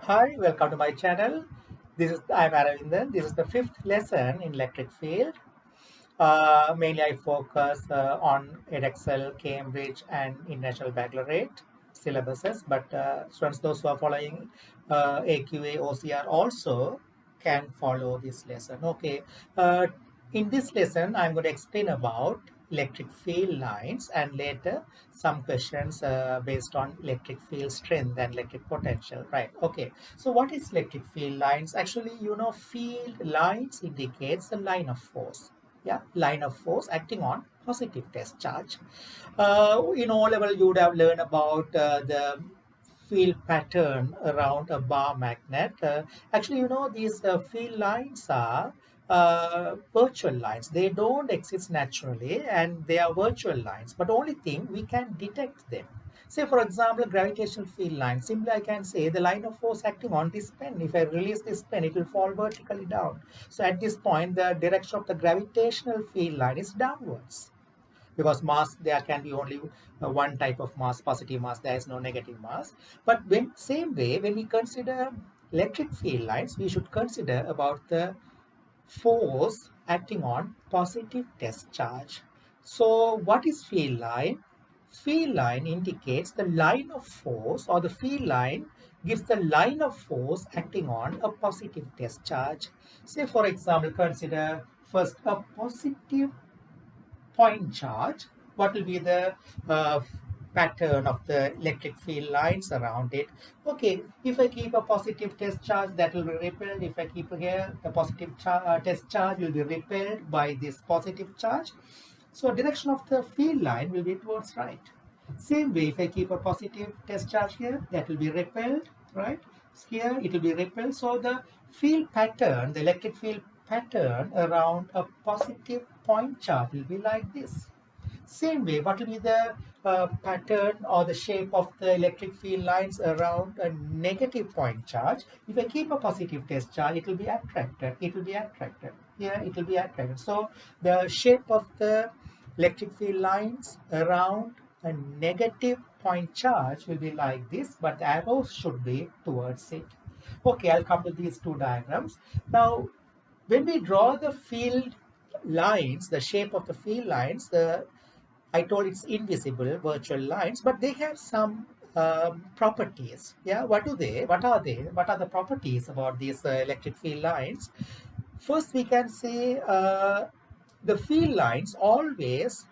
Hi, welcome to my channel. I'm Aravindan. This is the fifth lesson in electric field. Mainly, I focus on Edexcel, Cambridge, and International Baccalaureate syllabuses. But students, those who are following AQA, OCR also can follow this lesson. Okay. Uh, in this lesson, I'm going to explain about electric field lines and later some questions based on electric field strength and electric potential. Right. Okay. So what is electric field lines? Actually, field lines indicates the line of force. Yeah, line of force acting on positive test charge. In O level, you would have learned about the field pattern around a bar magnet. Actually, these field lines are virtual lines. They don't exist naturally and they are virtual lines. But only thing, we can detect them. Say, for example, gravitational field line. Simply, I can say the line of force acting on this pen. If I release this pen, it will fall vertically down. So at this point, the direction of the gravitational field line is downwards because mass there can be only one type of mass, positive mass. There is no negative mass. But when same way, when we consider electric field lines, we should consider about the force acting on positive test charge. So what is field line? Field line indicates the line of force, or the field line gives the line of force acting on a positive test charge. Say, for example, consider first a positive point charge. What will be the uh, pattern of the electric field lines around it? Okay, if I keep a positive test charge, that will be repelled. If I keep here, the positive test charge will be repelled by this positive charge. So direction of the field line will be towards right. Same way, if I keep a positive test charge here, that will be repelled, right? Here it will be repelled. So the field pattern, the electric field pattern around a positive point charge will be like this. Same way, what will be the pattern or the shape of the electric field lines around a negative point charge? If I keep a positive test charge, it will be attracted. It will be attracted. Here, it will be attracted. So the shape of the electric field lines around a negative point charge will be like this, but the arrow should be towards it. Okay, I'll come to these two diagrams. Now, when we draw the field lines, the shape of the field lines, I told it's invisible virtual lines, but they have some properties. Yeah, what do they? What are they? What are the properties about these electric field lines? First, we can say the field lines always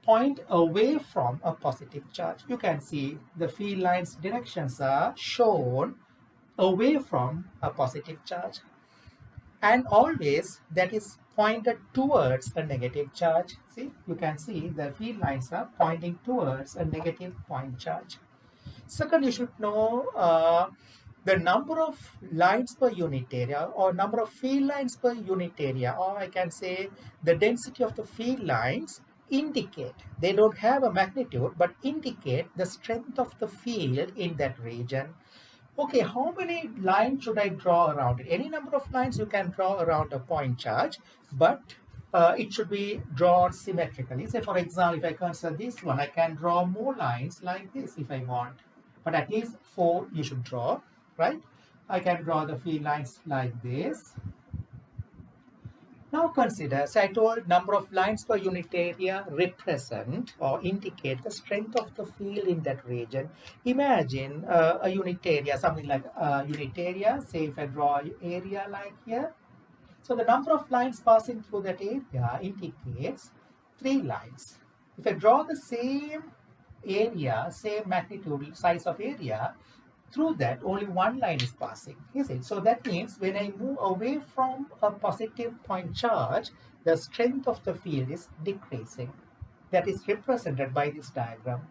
point away from a positive charge. You can see the field lines directions are shown away from a positive charge, and always that is pointed towards a negative charge. See, you can see the field lines are pointing towards a negative point charge. Second, you should know the number of lines per unit area, or number of field lines per unit area, or I can say the density of the field lines indicate, they don't have a magnitude, but indicate the strength of the field in that region. Okay, how many lines should I draw around it? Any number of lines you can draw around a point charge, but it should be drawn symmetrically. Say, for example, if I consider this one, I can draw more lines like this if I want. But at least 4 you should draw, right? I can draw the field lines like this. Now consider, so I told number of lines per unit area represent or indicate the strength of the field in that region. Imagine a unit area, something like a unit area. Say if I draw area like here. So the number of lines passing through that area indicates 3 lines. If I draw the same area, same magnitude, size of area, through that only one line is passing, is it? So that means when I move away from a positive point charge, the strength of the field is decreasing. That is represented by this diagram.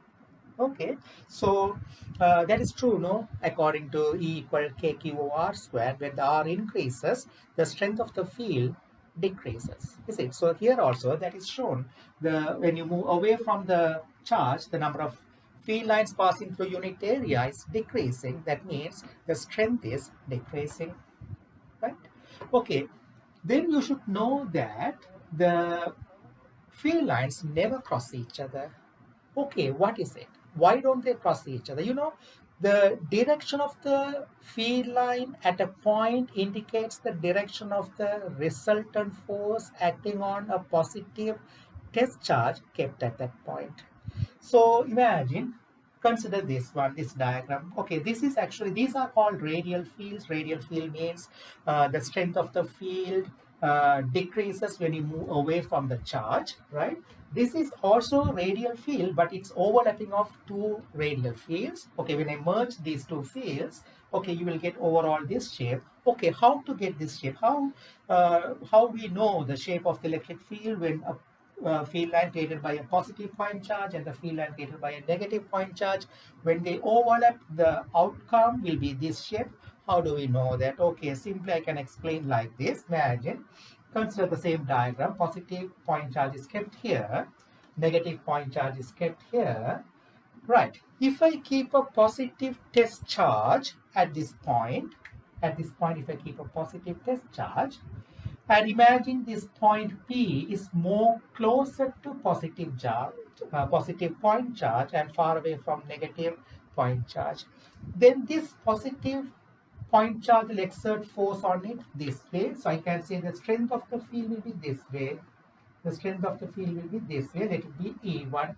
Okay, so that is true, no? According to E equal KQOR squared, when the R increases, the strength of the field decreases, is it? So here also that is shown. When you move away from the charge, the number of field lines passing through unit area is decreasing. That means the strength is decreasing, right? Okay, then you should know that the field lines never cross each other. Okay, what is it? Why don't they cross each other? The direction of the field line at a point indicates the direction of the resultant force acting on a positive test charge kept at that point. So imagine, consider this diagram. Okay, this is actually, these are called radial fields. Radial field means the strength of the field decreases when you move away from the charge, right? This is also radial field, but it's overlapping of two radial fields. Okay, when I merge these two fields, okay, you will get overall this shape. Okay, how to get this shape? How we know the shape of the electric field when a field line created by a positive point charge and the field line created by a negative point charge, when they overlap, the outcome will be this shape. How do we know that? Okay, simply I can explain like this. Imagine, consider the same diagram. Positive point charge is kept here, negative point charge is kept here, right? If I keep a positive test charge at this point, if I keep a positive test charge, and imagine this point P is more closer to positive charge, positive point charge, and far away from negative point charge. Then this positive point charge will exert force on it this way. So I can say the strength of the field will be this way. The strength of the field will be this way. Let it be E1,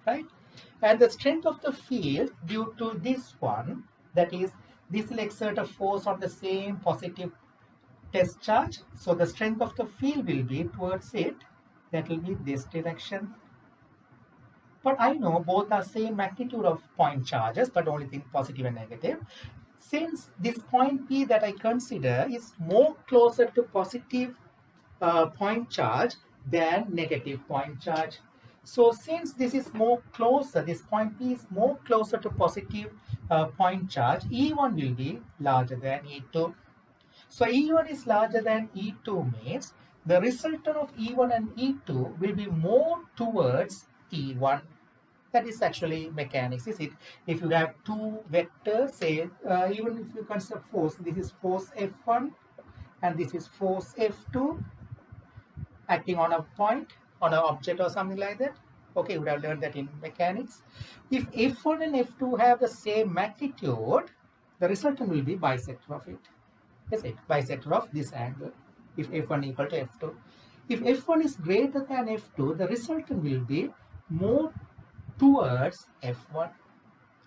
right? And the strength of the field due to this one, that is, this will exert a force on the same positive test charge. So the strength of the field will be towards it. That will be this direction. But I know both are same magnitude of point charges, but only thing positive and negative. Since this point P that I consider is more closer to positive point charge than negative point charge. So since this is more closer, this point P is more closer to positive point charge, E1 will be larger than E2. So E1 is larger than E2 means the resultant of E1 and E2 will be more towards E1. That is actually mechanics, is it? If you have two vectors, say, even if you consider force, this is force F1 and this is force F2 acting on a point, on an object or something like that. Okay, you would have learned that in mechanics. If F1 and F2 have the same magnitude, the resultant will be bisector of it. Is it? Bisector of this angle, if F1 equal to F2. If F1 is greater than F2, the resultant will be more towards F1.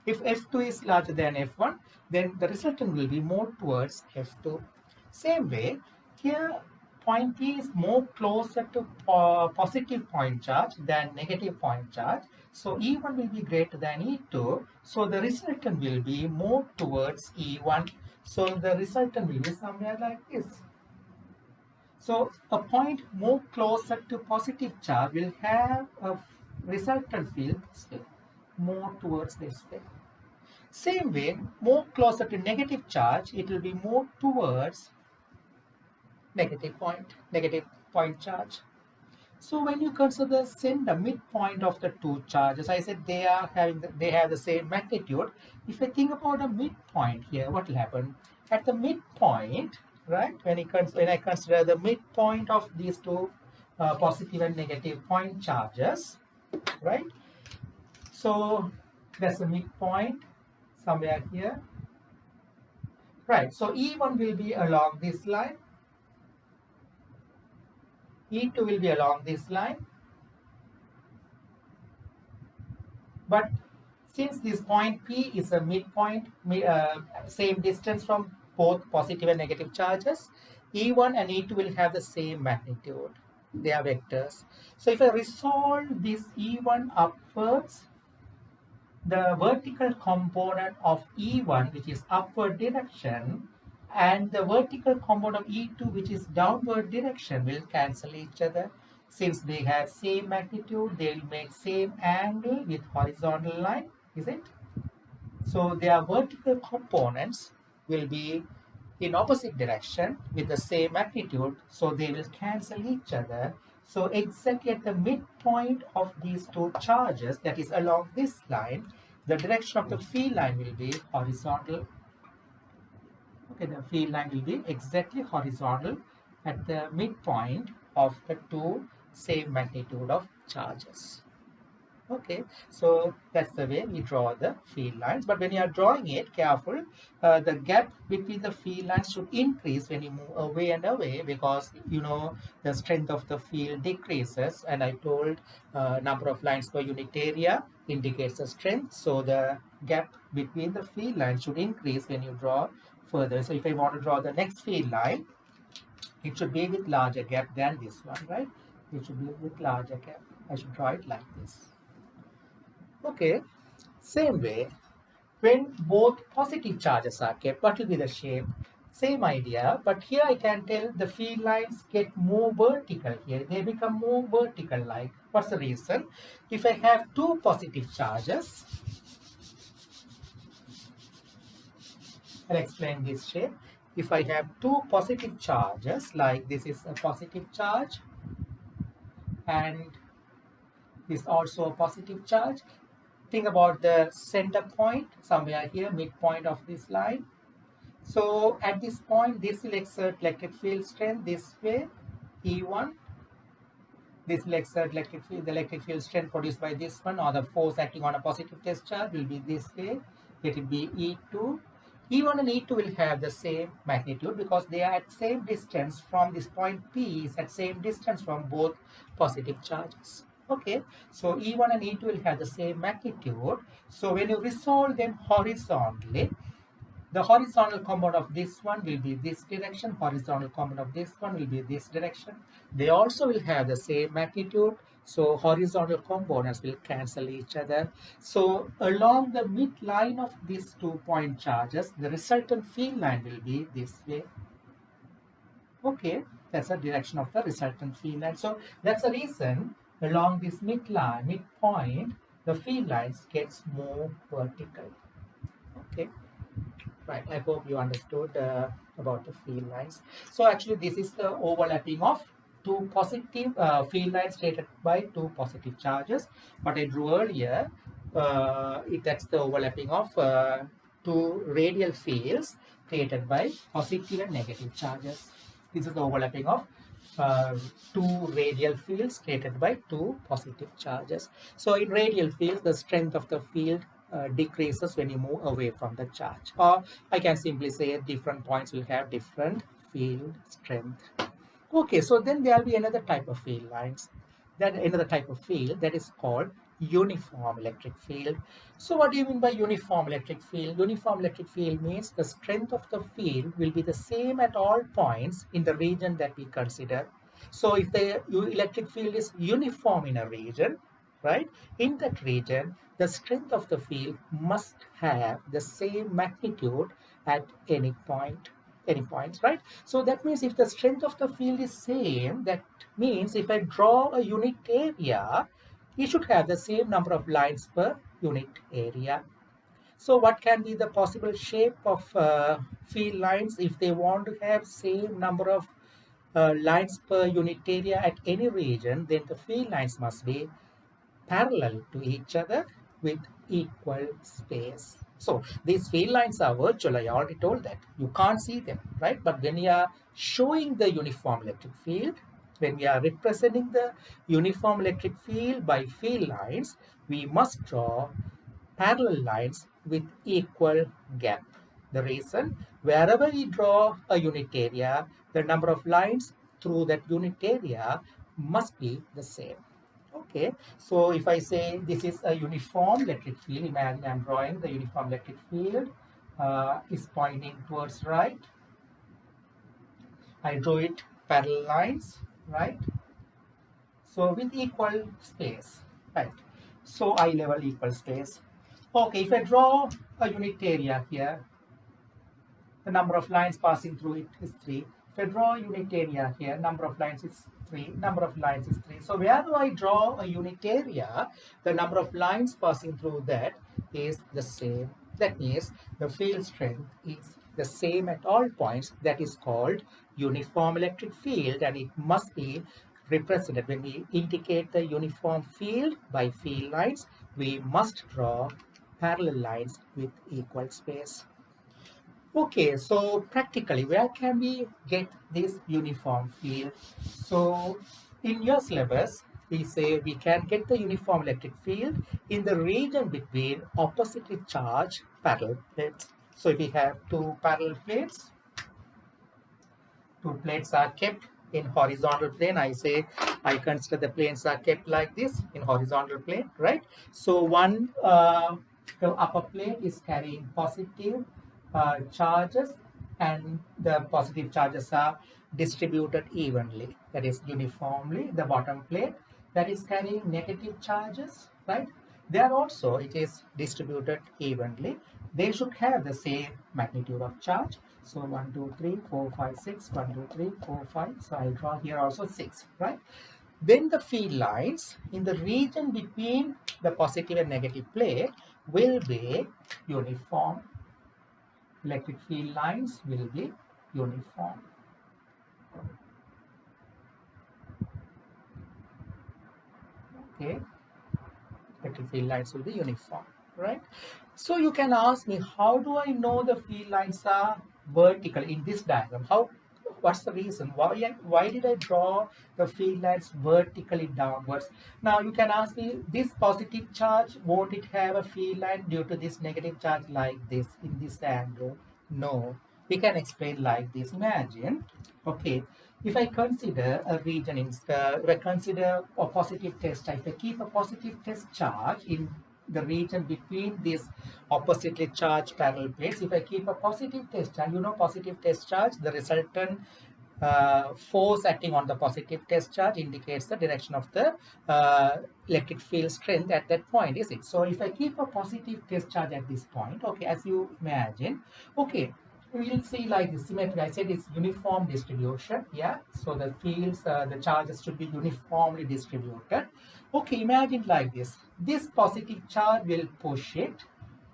If F2 is larger than F1, then the resultant will be more towards F2. Same way, here point P is more closer to positive point charge than negative point charge. So E1 will be greater than E2. So the resultant will be more towards E1. So the resultant will be somewhere like this. So a point more closer to positive charge will have a resultant field this way, more towards this way. Same way, more closer to negative charge, it will be more towards negative point charge. So when you consider the midpoint of the two charges, I said they have the same magnitude. If I think about a midpoint here, what will happen? At the midpoint, right? When I consider the midpoint of these two positive and negative point charges, right? So that's the midpoint somewhere here, right? So E1 will be along this line. E2 will be along this line. But since this point P is a midpoint, same distance from both positive and negative charges, E1 and E2 will have the same magnitude. They are vectors. So if I resolve this E1 upwards, the vertical component of E1, which is upward direction, and the vertical component of E2, which is downward direction, will cancel each other. Since they have same magnitude, they will make same angle with horizontal line, is it? So their vertical components will be in opposite direction with the same magnitude, so they will cancel each other. So exactly at the midpoint of these two charges, that is along this line, the direction of the field line will be horizontal. Okay, the field line will be exactly horizontal at the midpoint of the two same magnitude of charges. Okay, so that's the way we draw the field lines. But when you are drawing it, careful, the gap between the field lines should increase when you move away and away, because you know the strength of the field decreases. And I told number of lines per unit area indicates the strength. So the gap between the field lines should increase when you draw further. So if I want to draw the next field line, it should be with larger gap than this one, right? It should be with larger gap. I should draw it like this. Okay, same way, when both positive charges are kept, what will be the shape? Same idea, but here I can tell the field lines get more vertical here. They become more vertical like. What's the reason? If I have two positive charges, I'll explain this shape. If I have two positive charges, like this is a positive charge and this also a positive charge. Think about the center point, somewhere here, midpoint of this line. So at this point, this will exert electric field strength this way, E1. This will exert the electric field strength produced by this one, or the force acting on a positive test charge will be this way. It will be E2. E1 and E2 will have the same magnitude because they are at same distance from this point P, is at same distance from both positive charges. Okay, so E1 and E2 will have the same magnitude. So when you resolve them horizontally, the horizontal component of this one will be this direction, horizontal component of this one will be this direction. They also will have the same magnitude, so horizontal components will cancel each other. So along the midline of these 2-point charges, the resultant field line will be this way. Okay, that's the direction of the resultant field line. So that's the reason along this midline, midpoint, the field lines gets more vertical. Okay. Right, I hope you understood about the field lines. So actually this is the overlapping of two positive field lines created by two positive charges. What I drew earlier, that's the overlapping of two radial fields created by positive and negative charges. This is the overlapping of two radial fields created by two positive charges. So in radial fields, the strength of the field decreases when you move away from the charge. Or I can simply say different points will have different field strength. Okay, so then there will be another type of field lines. That another type of field that is called uniform electric field. So what do you mean by uniform electric field? Uniform electric field means the strength of the field will be the same at all points in the region that we consider. So if the electric field is uniform in a region, right, in that region, the strength of the field must have the same magnitude at any point. Any points, right? So that means if the strength of the field is same, that means if I draw a unit area, it should have the same number of lines per unit area. So what can be the possible shape of field lines if they want to have same number of lines per unit area at any region? Then the field lines must be parallel to each other with equal space. So these field lines are virtual. I already told that. You can't see them, right? But when you are showing the uniform electric field, when we are representing the uniform electric field by field lines, we must draw parallel lines with equal gap. The reason, wherever we draw a unit area, the number of lines through that unit area must be the same. Okay, so if I say this is a uniform electric field, imagine I'm drawing the uniform electric field is pointing towards right. I draw it parallel lines, right? So with equal space, right? So eye level equal space. Okay, if I draw a unit area here, the number of lines passing through it is 3. If I draw a unit area here, number of lines is 3, number of lines is 3. So wherever I draw a unit area, the number of lines passing through that is the same. That means the field strength is the same at all points. That is called uniform electric field, and it must be represented. When we indicate the uniform field by field lines, we must draw parallel lines with equal space. Okay, so practically, where can we get this uniform field? So in your syllabus, we say we can get the uniform electric field in the region between oppositely charged parallel plates. So if we have two parallel plates, two plates are kept in horizontal plane. I consider the planes are kept like this in horizontal plane, right? So one the upper plate is carrying positive charges, and the positive charges are distributed evenly, that is uniformly. The bottom plate that is carrying negative charges, right? There also it is distributed evenly. They should have the same magnitude of charge. So 1, 2, 3, 4, 5, 6, 1, 2, 3, 4, 5. So I'll draw here also 6, right? Then the field lines in the region between the positive and negative plate will be uniform. Electric field lines will be uniform. Okay, electric field lines will be uniform, right? So you can ask me, how do I know the field lines are vertical in this diagram? What's the reason? Why did I draw the field lines vertically downwards? Now you can ask me, this positive charge, won't it have a field line due to this negative charge like this in this angle? No. We can explain like this. Imagine, okay, if I consider a region if I consider a positive test charge, if I keep a positive test charge in the region between these oppositely charged parallel plates, if I keep a positive test charge, positive test charge, the resultant force acting on the positive test charge indicates the direction of the electric field strength at that point, is it? So if I keep a positive test charge at this point, okay, as you imagine, okay, we will see like the symmetry. I said it's uniform distribution, yeah. So the fields, the charges should be uniformly distributed. Okay, imagine like this. This positive charge will push it.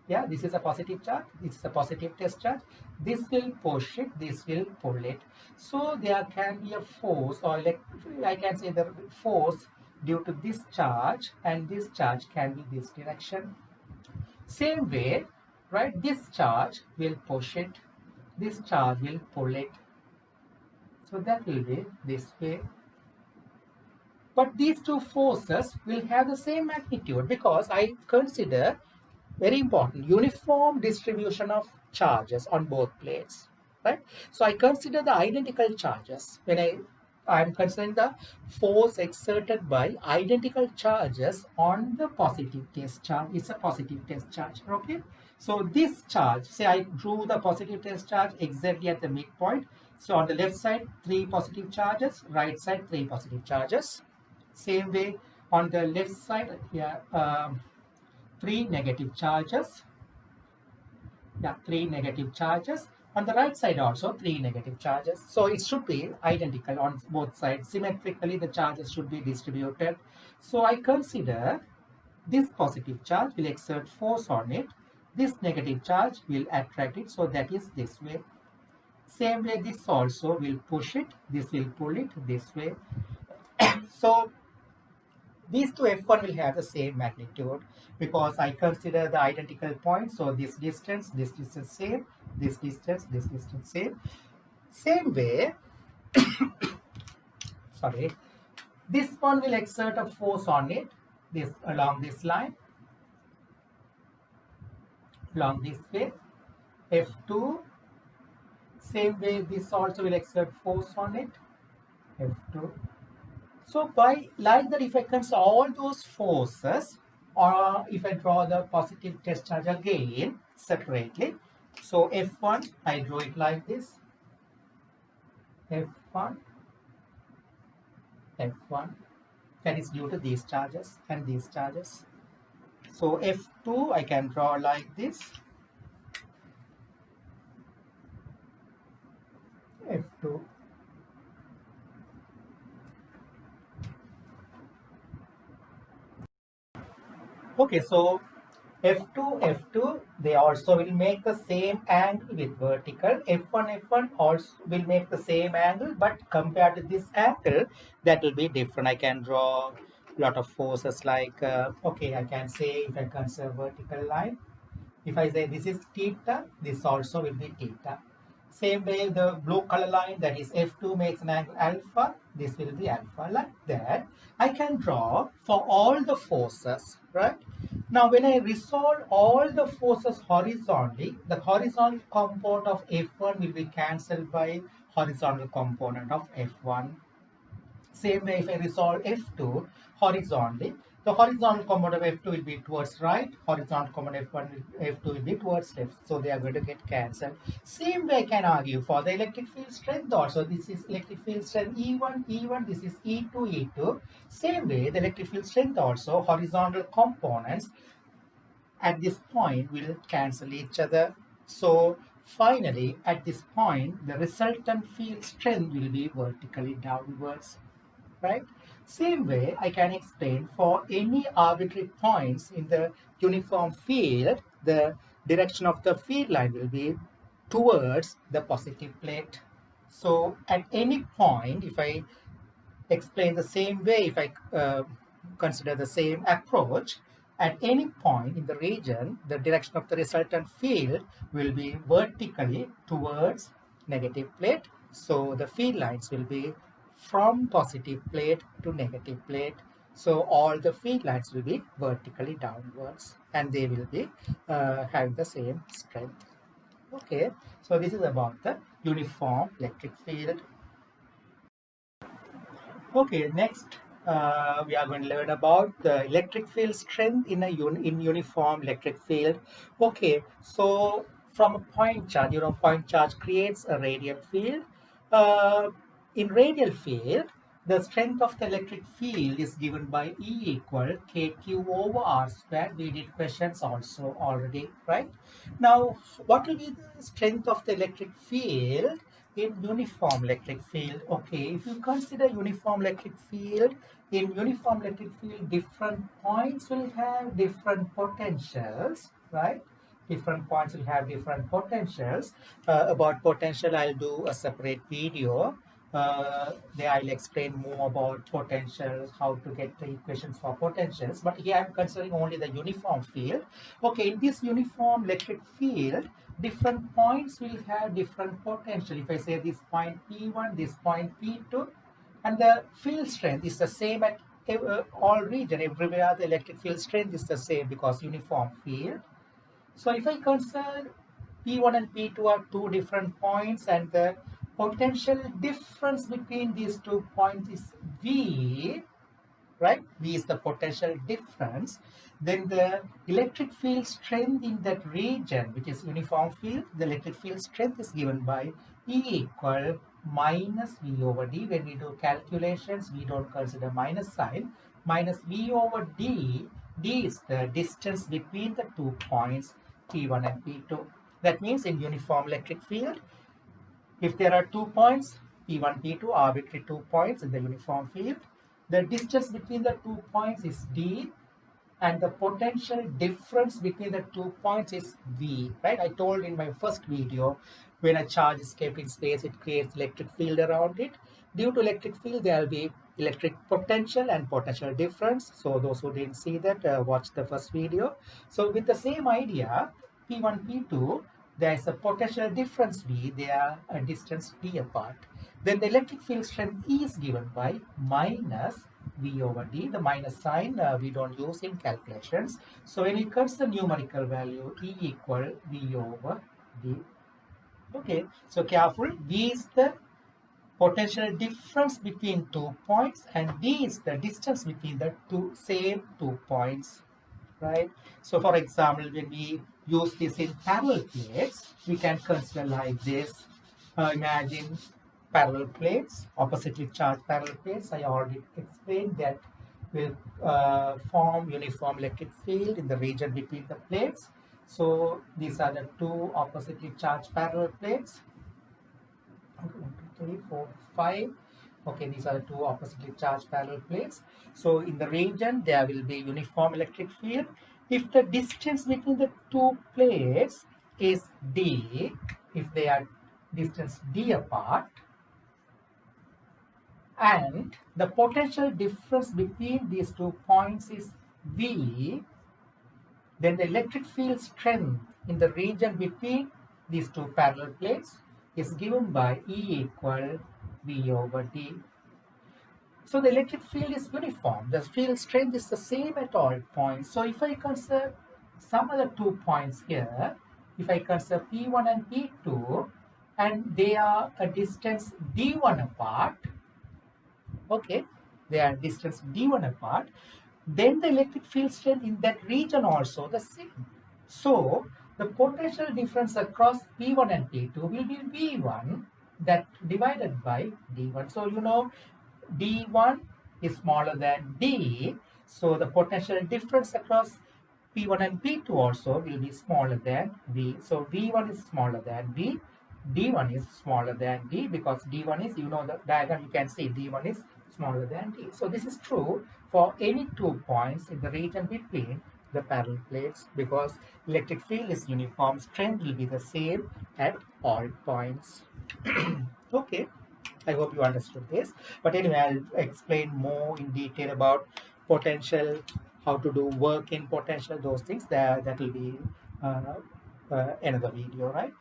Yeah, this is a positive charge. This is a positive test charge. This will push it. This will pull it. So there can be a force, or I can say the force due to this charge, and this charge can be this direction. Same way, right? This charge will push it. This charge will pull it. So that will be this way. But these two forces will have the same magnitude because I consider, very important, uniform distribution of charges on both plates, right? So I consider the identical charges when I'm considering the force exerted by identical charges on the positive test charge. It's a positive test charge, okay? So this charge, say I drew the positive test charge exactly at the midpoint. So on the left side, 3 positive charges, right side, 3 positive charges. Same way on the left side, yeah, 3 negative charges. Yeah, 3 negative charges. On the right side also 3 negative charges. So it should be identical on both sides. Symmetrically, the charges should be distributed. So I consider this positive charge will exert force on it. This negative charge will attract it. So that is this way. Same way, this also will push it. This will pull it this way. So these two F1 will have the same magnitude because I consider the identical points. So this distance same, this distance same. Same way, sorry, this one will exert a force on it, this along this line, along this way, F2. Same way, this also will exert force on it, F2. So by like that, if I consider all those forces, or if I draw the positive test charge again separately, so F1, I draw it like this, F1, F1, that is due to these charges and these charges. So F2, I can draw like this, F2. Okay, so F2, they also will make the same angle with vertical. F1 also will make the same angle, but compared to this angle, that will be different. I can draw a lot of forces like, okay, I can say if I consider vertical line, if I say this is theta, this also will be theta. Same way, the blue color line, that is F2, makes an angle alpha. This will be alpha. Like that, I can draw for all the forces, right? Now, when I resolve all the forces horizontally, the horizontal component of F1 will be cancelled by horizontal component of F1. Same way, if I resolve F2 horizontally, the horizontal component of F2 will be towards right, horizontal component F2 will be towards left. So they are going to get cancelled. Same way I can argue for the electric field strength also. This is electric field strength E1, E1, this is E2, E2. Same way, the electric field strength also, horizontal components at this point will cancel each other. So finally, at this point, the resultant field strength will be vertically downwards, right? Same way, I can explain for any arbitrary points in the uniform field, the direction of the field line will be towards the positive plate. So at any point, if I explain the same way, if I consider the same approach, at any point in the region, the direction of the resultant field will be vertically towards negative plate. So the field lines will be from positive plate to negative plate. So all the field lines will be vertically downwards and they will be having the same strength. Okay, so this is about the uniform electric field. Okay, next we are going to learn about the electric field strength in a uniform electric field. Okay, so from a point charge, point charge creates a radial field. Uh, in radial field, the strength of the electric field is given by E equal KQ over R square. We did questions also already, right? Now, what will be the strength of the electric field in uniform electric field? Okay, if you consider uniform electric field, in uniform electric field, different points will have different potentials, right? Different points will have different potentials. About potential, I'll do a separate video. There I'll explain more about potentials, how to get the equations for potentials. But here I'm considering only the uniform field. Okay, in this uniform electric field, different points will have different potential. If I say this point P1, this point P2, and the field strength is the same at all region, everywhere the electric field strength is the same because uniform field. So if I consider P1 and P2 are two different points and the potential difference between these 2 points is V, right? V is the potential difference. Then the electric field strength in that region, which is uniform field, the electric field strength is given by E equal minus V over D. When we do calculations, we don't consider minus sign. Minus V over D. D is the distance between the 2 points P1 and P2. That means in uniform electric field, if there are 2 points, P1, P2, arbitrary 2 points in the uniform field, the distance between the 2 points is D and the potential difference between the 2 points is V, right? I told in my first video, when a charge is kept in space, it creates electric field around it. Due to electric field, there will be electric potential and potential difference. So those who didn't see that, watch the first video. So with the same idea, P1, P2, there is a potential difference V, they are a distance D apart. Then the electric field strength E is given by minus V over D. The minus sign we don't use in calculations. So when it comes to numerical value, E equal V over D. Okay, so careful. V is the potential difference between 2 points and D is the distance between the same 2 points, right? So for example, when we use this in parallel plates, we can consider like this. Imagine parallel plates, oppositely charged parallel plates. I already explained that will form uniform electric field in the region between the plates. So these are the two oppositely charged parallel plates. 1, 2, 3, 4, 5. Okay, these are the two oppositely charged parallel plates. So in the region, there will be uniform electric field. If the distance between the two plates is D, if they are distance D apart, and the potential difference between these 2 points is V, then the electric field strength in the region between these two parallel plates is given by E equal V over D. So the electric field is uniform. The field strength is the same at all points. So if I consider some other 2 points here, if I consider P1 and P2, and they are a distance D1 apart, okay, they are distance D1 apart, then the electric field strength in that region also the same. So the potential difference across P1 and P2 will be V1 that divided by D1. So you know D1 is smaller than D, so the potential difference across P1 and P2 also will be smaller than V. So V1 is smaller than V, D1 is smaller than D, because D1 is, you know the diagram, you can see D1 is smaller than D. So this is true for any 2 points in the region between the parallel plates, because electric field is uniform, strength will be the same at all points. Okay, I hope you understood this. But anyway, I'll explain more in detail about potential, how to do work in potential, those things. That will be another video, right?